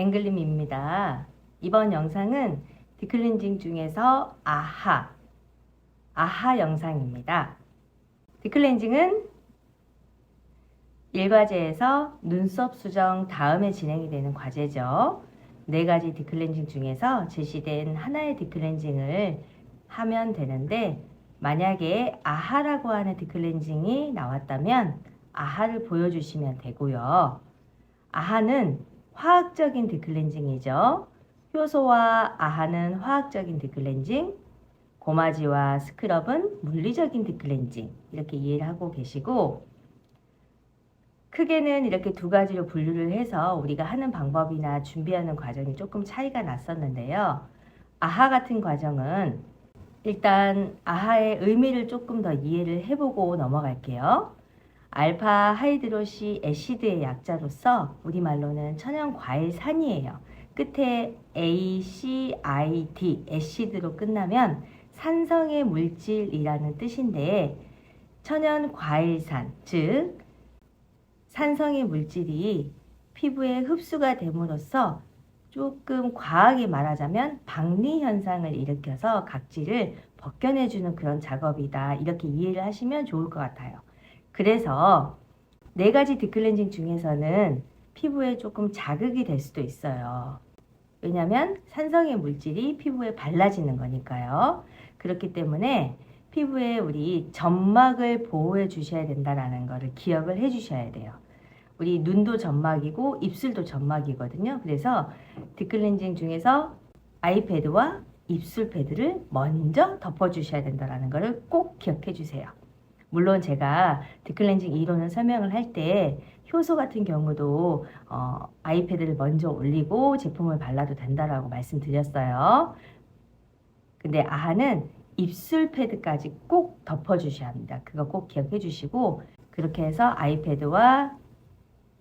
앵글림입니다. 이번 영상은 디클렌징 중에서 아하 영상입니다. 디클렌징은 1과제에서 눈썹 수정 다음에 진행이 되는 과제죠. 4가지 디클렌징 중에서 제시된 하나의 디클렌징을 하면 되는데, 만약에 아하라고 하는 디클렌징이 나왔다면 아하를 보여주시면 되고요. 아하는 화학적인 디클렌징이죠. 효소와 아하는 화학적인 디클렌징, 고마지와 스크럽은 물리적인 디클렌징, 이렇게 이해를 하고 계시고, 크게는 이렇게 2가지로 분류를 해서 우리가 하는 방법이나 준비하는 과정이 조금 차이가 났었는데요. 아하 같은 과정은 일단 아하의 의미를 조금 더 이해를 해보고 넘어갈게요. 알파 하이드로시 애시드의 약자로서 우리말로는 천연과일산이에요. 끝에 ACID, 애시드로 끝나면 산성의 물질이라는 뜻인데, 천연과일산, 즉 산성의 물질이 피부에 흡수가 됨으로써 조금 과하게 말하자면 박리 현상을 일으켜서 각질을 벗겨내주는 그런 작업이다, 이렇게 이해를 하시면 좋을 것 같아요. 그래서 4가지 디클렌징 중에서는 피부에 조금 자극이 될 수도 있어요. 왜냐하면 산성의 물질이 피부에 발라지는 거니까요. 그렇기 때문에 피부에 우리 점막을 보호해 주셔야 된다는 것을 기억을 해 주셔야 돼요. 우리 눈도 점막이고 입술도 점막이거든요. 그래서 디클렌징 중에서 아이패드와 입술 패드를 먼저 덮어주셔야 된다는 것을 꼭 기억해 주세요. 물론 제가 디클렌징 이론을 설명을 할 때 효소 같은 경우도 아이패드를 먼저 올리고 제품을 발라도 된다라고 말씀드렸어요. 근데 아하는 입술 패드까지 꼭 덮어주셔야 합니다. 그거 꼭 기억해 주시고, 그렇게 해서 아이패드와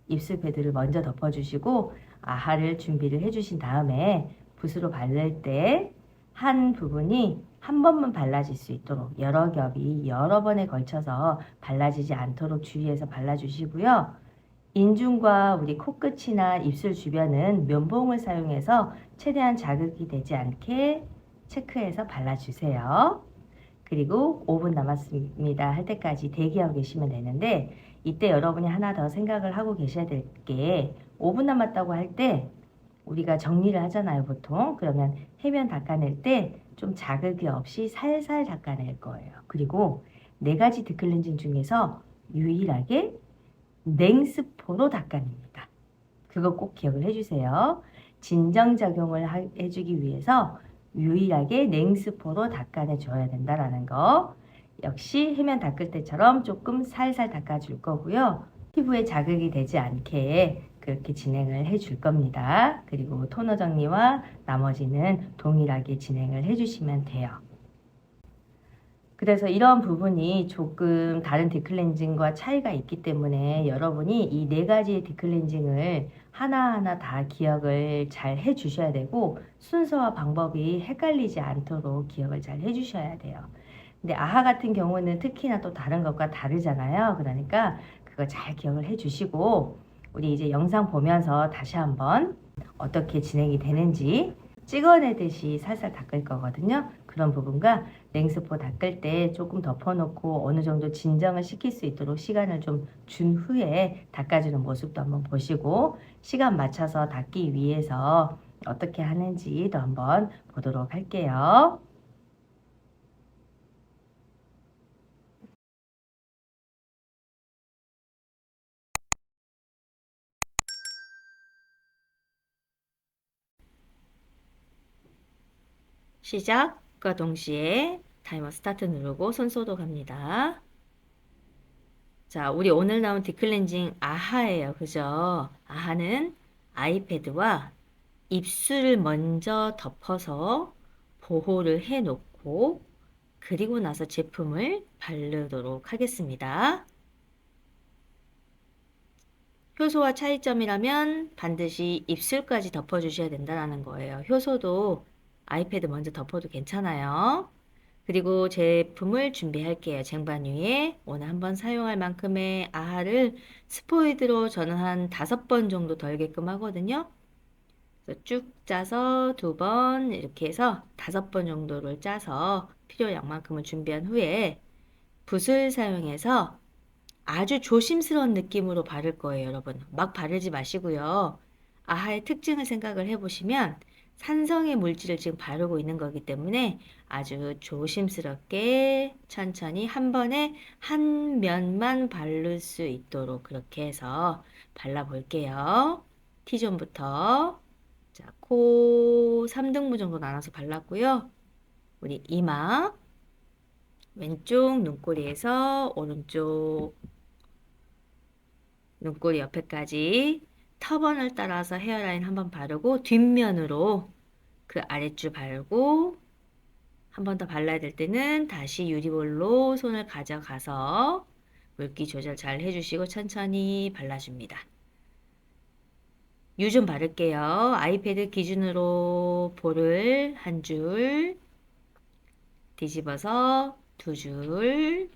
입술 패드를 먼저 덮어주시고 아하를 준비를 해주신 다음에 붓으로 바를 때 한 부분이 한 번만 발라질 수 있도록 여러 겹이 여러 번에 걸쳐서 발라지지 않도록 주의해서 발라주시고요. 인중과 우리 코끝이나 입술 주변은 면봉을 사용해서 최대한 자극이 되지 않게 체크해서 발라주세요. 그리고 5분 남았습니다 할 때까지 대기하고 계시면 되는데, 이때 여러분이 하나 더 생각을 하고 계셔야 될 게, 5분 남았다고 할 때 우리가 정리를 하잖아요, 보통. 그러면 해면 닦아낼 때 좀 자극이 없이 살살 닦아낼 거예요. 그리고 4가지 디클렌징 중에서 유일하게 냉스포로 닦아냅니다. 그거 꼭 기억을 해주세요. 진정작용을 해주기 위해서 유일하게 냉스포로 닦아내 줘야 된다는 거. 역시 해면 닦을 때처럼 조금 살살 닦아줄 거고요. 피부에 자극이 되지 않게 그렇게 진행을 해줄 겁니다. 그리고 토너 정리와 나머지는 동일하게 진행을 해주시면 돼요. 그래서 이런 부분이 조금 다른 디클렌징과 차이가 있기 때문에 여러분이 이 4가지의 디클렌징을 하나하나 다 기억을 잘 해주셔야 되고, 순서와 방법이 헷갈리지 않도록 기억을 잘 해주셔야 돼요. 근데 아하 같은 경우는 특히나 또 다른 것과 다르잖아요. 그러니까 그거 잘 기억을 해주시고, 우리 이제 영상 보면서 다시 한번 어떻게 진행이 되는지 찍어내듯이 살살 닦을 거거든요. 그런 부분과 냉스포 닦을 때 조금 덮어놓고 어느 정도 진정을 시킬 수 있도록 시간을 좀 준 후에 닦아주는 모습도 한번 보시고, 시간 맞춰서 닦기 위해서 어떻게 하는지도 한번 보도록 할게요. 시작과 동시에 타이머 스타트 누르고 손 소독합니다. 자, 우리 오늘 나온 디클렌징 아하예요. 그죠? 아하는 아이패드와 입술을 먼저 덮어서 보호를 해 놓고, 그리고 나서 제품을 바르도록 하겠습니다. 효소와 차이점이라면 반드시 입술까지 덮어주셔야 된다는 거예요. 효소도 아이패드 먼저 덮어도 괜찮아요. 그리고 제품을 준비할게요. 쟁반 위에 오늘 한번 사용할 만큼의 아하를 스포이드로 저는 한 5번 정도 덜게끔 하거든요. 그래서 쭉 짜서 2번 이렇게 해서 5번 정도를 짜서 필요량만큼을 준비한 후에 붓을 사용해서 아주 조심스러운 느낌으로 바를 거예요, 여러분. 막 바르지 마시고요. 아하의 특징을 생각을 해보시면 산성의 물질을 지금 바르고 있는 거기 때문에 아주 조심스럽게 천천히 한 번에 한 면만 바를 수 있도록 그렇게 해서 발라볼게요. T존부터 자, 코 3등분 정도 나눠서 발랐고요. 우리 이마 왼쪽 눈꼬리에서 오른쪽 눈꼬리 옆에까지 터번을 따라서 헤어라인 한번 바르고 뒷면으로 그 아랫줄 바르고 한 번 더 발라야 될 때는 다시 유리볼로 손을 가져가서 물기 조절 잘 해주시고 천천히 발라줍니다. 유 좀 바를게요. 아이패드 기준으로 볼을 한 줄, 뒤집어서 2줄.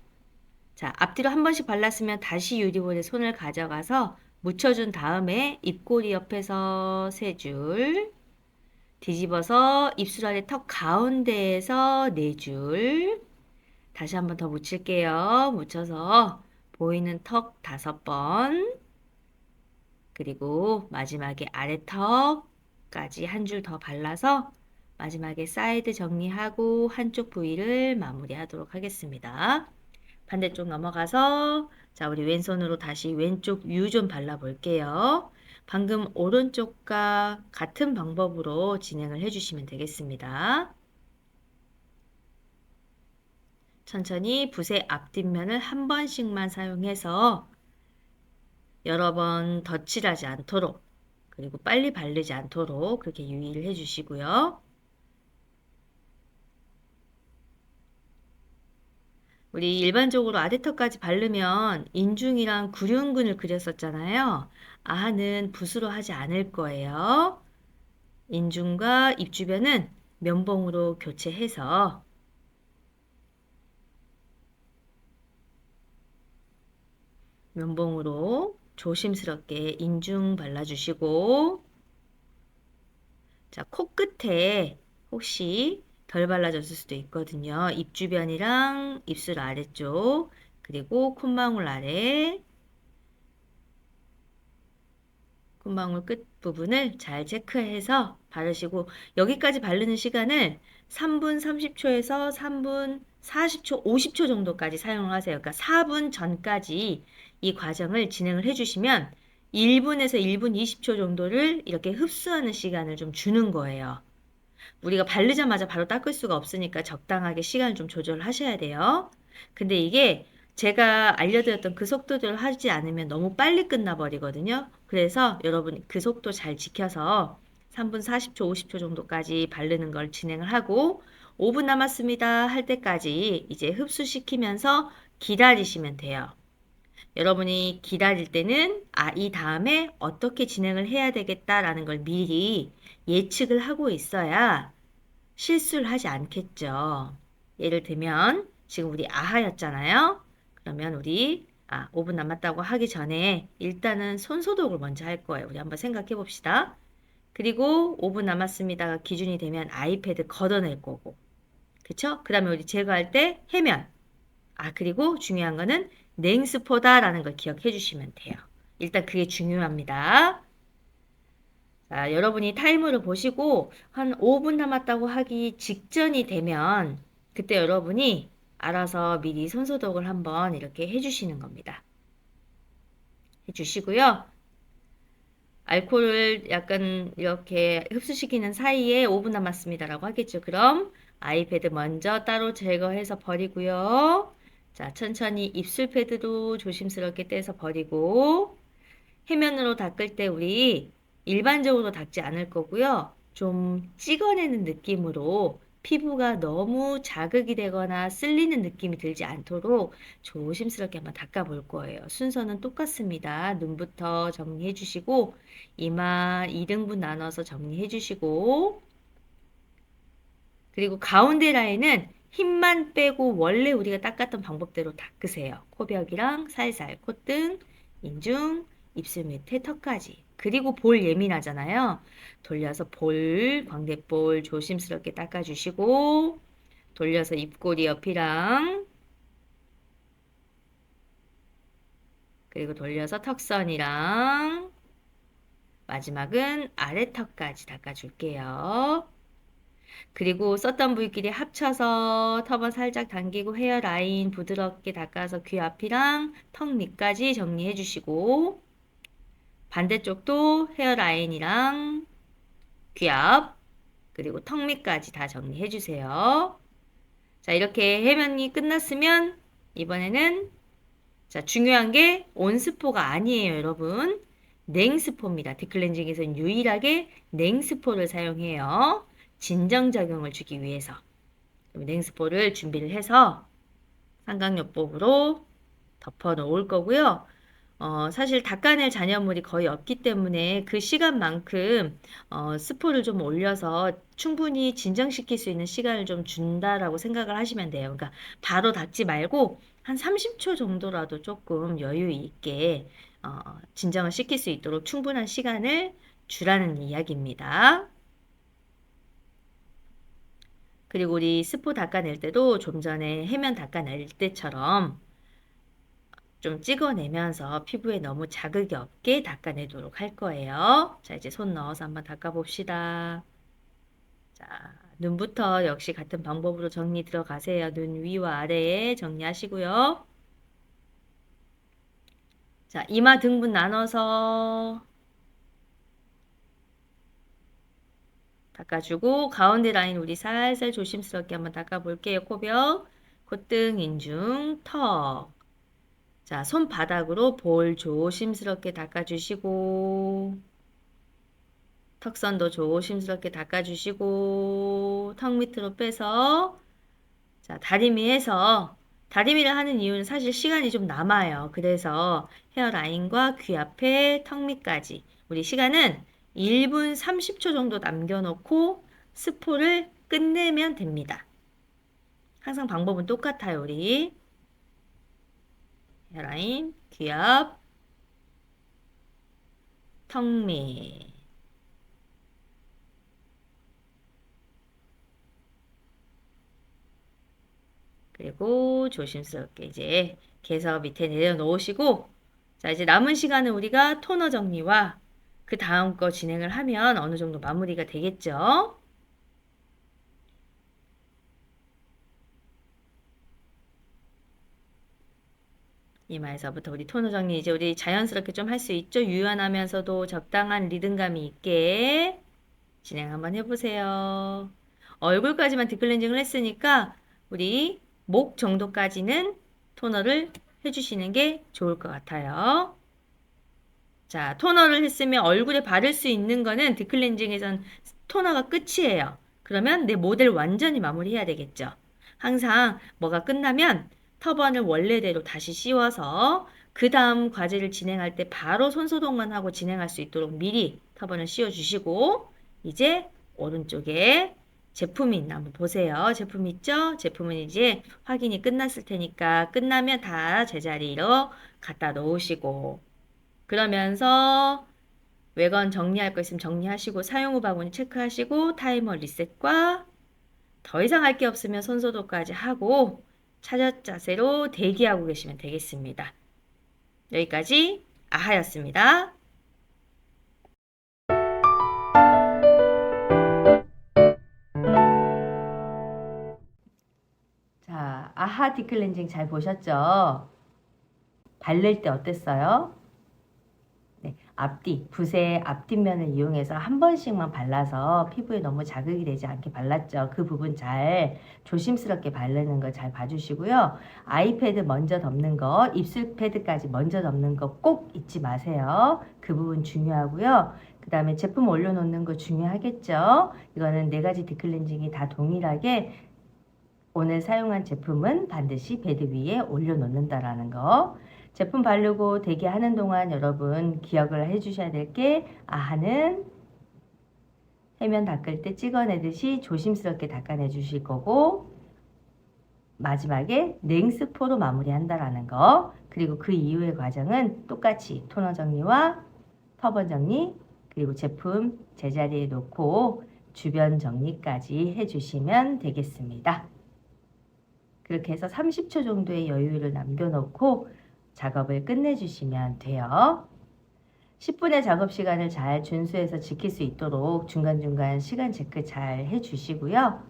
자, 앞뒤로 한 번씩 발랐으면 다시 유리볼에 손을 가져가서 묻혀준 다음에 입꼬리 옆에서 3줄, 뒤집어서 입술 아래 턱 가운데에서 4줄, 다시 한 번 더 묻힐게요. 묻혀서 보이는 턱 5번, 그리고 마지막에 아래 턱까지 한 줄 더 발라서 마지막에 사이드 정리하고 한쪽 부위를 마무리하도록 하겠습니다. 반대쪽 넘어가서 자, 우리 왼손으로 다시 왼쪽 유 좀 발라볼게요. 방금 오른쪽과 같은 방법으로 진행을 해주시면 되겠습니다. 천천히 붓의 앞뒷면을 한 번씩만 사용해서 여러 번 덧칠하지 않도록 그리고 빨리 바르지 않도록 그렇게 유의를 해주시고요. 우리 일반적으로 아래턱까지 바르면 인중이랑 구륜근을 그렸었잖아요. 아하는 붓으로 하지 않을 거예요. 인중과 입 주변은 면봉으로 교체해서 면봉으로 조심스럽게 인중 발라주시고 자, 코끝에 혹시 덜 발라졌을 수도 있거든요. 입 주변이랑 입술 아래쪽 그리고 콧망울 아래 콧망울 끝 부분을 잘 체크해서 바르시고 여기까지 바르는 시간을 3분 30초에서 3분 40초, 50초 정도까지 사용을 하세요. 그러니까 4분 전까지 이 과정을 진행을 해주시면 1분에서 1분 20초 정도를 이렇게 흡수하는 시간을 좀 주는 거예요. 우리가 바르자마자 바로 닦을 수가 없으니까 적당하게 시간을 좀 조절을 하셔야 돼요. 근데 이게 제가 알려드렸던 그 속도대로 하지 않으면 너무 빨리 끝나버리거든요. 그래서 여러분 그 속도 잘 지켜서 3분 40초, 50초 정도까지 바르는 걸 진행을 하고 5분 남았습니다 할 때까지 이제 흡수시키면서 기다리시면 돼요. 여러분이 기다릴 때는 이 다음에 어떻게 진행을 해야 되겠다라는 걸 미리 예측을 하고 있어야 실수를 하지 않겠죠. 예를 들면 지금 우리 아하였잖아요. 그러면 우리 5분 남았다고 하기 전에 일단은 손소독을 먼저 할 거예요. 우리 한번 생각해 봅시다. 그리고 5분 남았습니다가 기준이 되면 아이패드 걷어낼 거고. 그쵸? 그 다음에 우리 제거할 때 해면. 그리고 중요한 거는 냉스포다라는 걸 기억해 주시면 돼요. 일단 그게 중요합니다. 자, 여러분이 타이머를 보시고 한 5분 남았다고 하기 직전이 되면 그때 여러분이 알아서 미리 손소독을 한번 이렇게 해주시는 겁니다. 해주시고요. 알코올을 약간 이렇게 흡수시키는 사이에 5분 남았습니다라고 하겠죠. 그럼 아이패드 먼저 따로 제거해서 버리고요. 자, 천천히 입술 패드도 조심스럽게 떼서 버리고 해면으로 닦을 때 우리 일반적으로 닦지 않을 거고요. 좀 찍어내는 느낌으로 피부가 너무 자극이 되거나 쓸리는 느낌이 들지 않도록 조심스럽게 한번 닦아 볼 거예요. 순서는 똑같습니다. 눈부터 정리해 주시고 이마 2등분 나눠서 정리해 주시고 그리고 가운데 라인은 힘만 빼고 원래 우리가 닦았던 방법대로 닦으세요. 코벽이랑 살살 콧등, 인중, 입술 밑에 턱까지. 그리고 볼 예민하잖아요. 돌려서 볼, 광대볼 조심스럽게 닦아주시고, 돌려서 입꼬리 옆이랑, 그리고 돌려서 턱선이랑, 마지막은 아래턱까지 닦아줄게요. 그리고 썼던 부위끼리 합쳐서 터번 살짝 당기고 헤어라인 부드럽게 닦아서 귀 앞이랑 턱 밑까지 정리해 주시고, 반대쪽도 헤어라인이랑 귀 앞, 그리고 턱 밑까지 다 정리해 주세요. 자, 이렇게 해면이 끝났으면 이번에는 자, 중요한 게 온스포가 아니에요, 여러분. 냉스포입니다. 딥클렌징에서는 유일하게 냉스포를 사용해요. 진정작용을 주기 위해서. 냉스포를 준비를 해서 삼각요법으로 덮어 놓을 거고요. 사실 닦아낼 잔여물이 거의 없기 때문에 그 시간만큼 스포를 좀 올려서 충분히 진정시킬 수 있는 시간을 좀 준다라고 생각을 하시면 돼요. 그러니까 바로 닦지 말고 한 30초 정도라도 조금 여유 있게 진정을 시킬 수 있도록 충분한 시간을 주라는 이야기입니다. 그리고 우리 스포 닦아낼 때도 좀 전에 해면 닦아낼 때처럼 좀 찍어내면서 피부에 너무 자극이 없게 닦아내도록 할 거예요. 자, 이제 손 넣어서 한번 닦아봅시다. 자, 눈부터 역시 같은 방법으로 정리 들어가세요. 눈 위와 아래에 정리하시고요. 자, 이마 등분 나눠서 닦아주고 가운데 라인 우리 살살 조심스럽게 한번 닦아볼게요. 코벽, 콧등, 인중, 턱. 자, 손바닥으로 볼 조심스럽게 닦아주시고 턱선도 조심스럽게 닦아주시고 턱 밑으로 빼서 자, 다리미에서 다리미를 하는 이유는 사실 시간이 좀 남아요. 그래서 헤어라인과 귀 앞에 턱 밑까지 우리 시간은 1분 30초 정도 남겨놓고 스포를 끝내면 됩니다. 항상 방법은 똑같아요. 우리 헤어라인, 귀 앞, 턱 밑. 그리고 조심스럽게 이제 개서 밑에 내려놓으시고 자, 이제 남은 시간은 우리가 토너 정리와 그 다음 거 진행을 하면 어느 정도 마무리가 되겠죠? 이마에서부터 우리 토너 정리 이제 우리 자연스럽게 좀 할 수 있죠? 유연하면서도 적당한 리듬감이 있게 진행 한번 해보세요. 얼굴까지만 딥클렌징을 했으니까 우리 목 정도까지는 토너를 해주시는 게 좋을 것 같아요. 자, 토너를 했으면 얼굴에 바를 수 있는 거는 딥클렌징에선 토너가 끝이에요. 그러면 내 모델 완전히 마무리해야 되겠죠. 항상 뭐가 끝나면 터번을 원래대로 다시 씌워서 그 다음 과제를 진행할 때 바로 손소독만 하고 진행할 수 있도록 미리 터번을 씌워주시고 이제 오른쪽에 제품이 있나 한번 보세요. 제품 있죠? 제품은 이제 확인이 끝났을 테니까 끝나면 다 제자리로 갖다 놓으시고 그러면서 외관 정리할 거 있으면 정리하시고 사용 후 바구니 체크하시고 타이머 리셋과 더 이상 할 게 없으면 손소독까지 하고 차렷 자세로 대기하고 계시면 되겠습니다. 여기까지 아하였습니다. 자, 아하 딥클렌징 잘 보셨죠? 바를 때 어땠어요? 네, 앞뒤, 붓의 앞뒷면을 이용해서 한 번씩만 발라서 피부에 너무 자극이 되지 않게 발랐죠. 그 부분 잘 조심스럽게 바르는 거 잘 봐주시고요. 아이패드 먼저 덮는 거, 입술 패드까지 먼저 덮는 거 꼭 잊지 마세요. 그 부분 중요하고요. 그 다음에 제품 올려놓는 거 중요하겠죠. 이거는 4가지 딥클렌징이 다 동일하게 오늘 사용한 제품은 반드시 베드 위에 올려놓는다라는 거. 제품 바르고 대기하는 동안 여러분 기억을 해주셔야 될 게 아하는 해면 닦을 때 찍어내듯이 조심스럽게 닦아내 주실 거고 마지막에 냉스포로 마무리한다라는 거. 그리고 그 이후의 과정은 똑같이 토너 정리와 터번 정리, 그리고 제품 제자리에 놓고 주변 정리까지 해주시면 되겠습니다. 그렇게 해서 30초 정도의 여유를 남겨놓고 작업을 끝내주시면 돼요. 10분의 작업 시간을 잘 준수해서 지킬 수 있도록 중간중간 시간 체크 잘 해주시고요.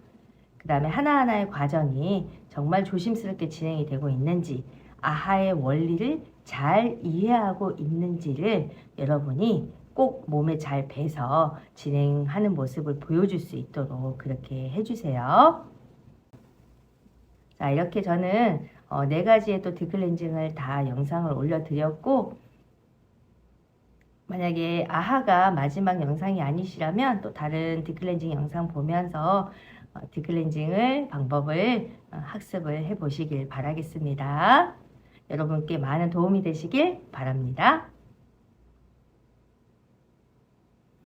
그 다음에 하나하나의 과정이 정말 조심스럽게 진행이 되고 있는지, 아하의 원리를 잘 이해하고 있는지를 여러분이 꼭 몸에 잘 배서 진행하는 모습을 보여줄 수 있도록 그렇게 해주세요. 자, 이렇게 저는 4가지의 또 딥클렌징을 다 영상을 올려드렸고, 만약에 아하가 마지막 영상이 아니시라면 또 다른 딥클렌징 영상 보면서 딥클렌징을 방법을 학습을 해 보시길 바라겠습니다. 여러분께 많은 도움이 되시길 바랍니다.